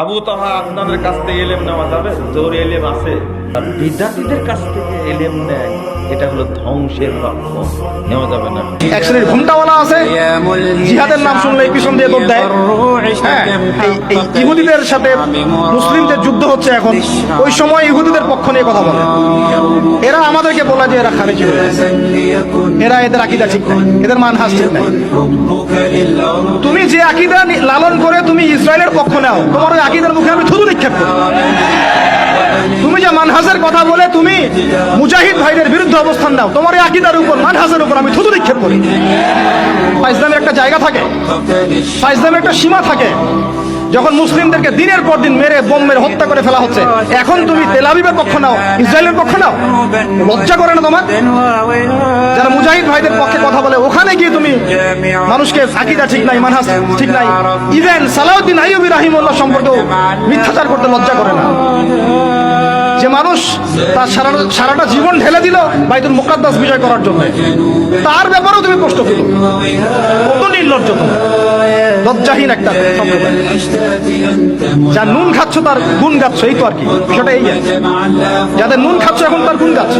আবু তাহা আপনাদের কাছ থেকে এলেম নেওয়া যাবে? তোর এলেম আছে, আর বিদ্যার্থীদের কাছ থেকে এলেম নেয়, এটা হলো ধ্বংসের লক্ষ্য, নেওয়া যাবে না। এক শ্রেণীর ঘুমটাওয়ালা আছে, জিহাদের নাম শুনলে পিছন দিয়ে দৌড় দেয়। হ্যাঁ, এই ইহুদিদের সাথে মুসলিমদের যুদ্ধ হচ্ছে এখন, ওই সময় ইহুদিদের পক্ষ নিয়ে কথা বলে। এরা আমাদেরকে বলে যে এরা খারিজি হয়ে গেছে, এরা এদের আকীদা ঠিক নাই, এদের মানহাজ ঠিক নাই। তুমি যে আকীদা লালন করে তুমি ইসরায়েলের পক্ষ নাও, তোমার ওই আকীদার মুখে আমি থুতু নিক্ষেপ করি। তুমি যে মানহাজের কথা বলে তুমি মুজাহিদ ভাইদের বিরুদ্ধে অবস্থান নাও, তোমার এই আকীদার উপর, মানহাজের উপর আমি থুতু নিক্ষেপ করি। ফাইজলামের একটা জায়গা থাকে, ফাইজলামের একটা সীমা থাকে। যখন মুসলিমদেরকে দিনের পর দিন মেরে বোম মেরে হত্যা করে ফেলা হচ্ছে, এখন তুমি তেল আবিবের পক্ষ নাও, ইসরায়েলের পক্ষ নাও? লজ্জা করে না তোমার? যারা মুজাহিদ ভাইদের পক্ষে কথা বলে, ওখানে গিয়ে তুমি মানুষকে আকীদা ঠিক নাই, মানহাজ ঠিক নাই, ইভেন সালাউদ্দিন আইয়ুবী রাহিমাহুল্লাহ সম্পর্কেও মিথ্যাচার করতে লজ্জা করে না? যে মানুষ তার সারাটা জীবন ঢেলে দিল বাইতুল মুকাদ্দাস বিজয় করার জন্য, তার ব্যাপারেও তুমি প্রশ্ন তুলো? কত নির্লজ্জ তোমার, লজ্জাহীন একটা সম্প্রদায়। যার নুন খাচ্ছ তার গুণ গাচ্ছ, এই তো আর কি বিষয়টা। এই যাদের নুন খাচ্ছ এখন তার গুণ গাচ্ছ।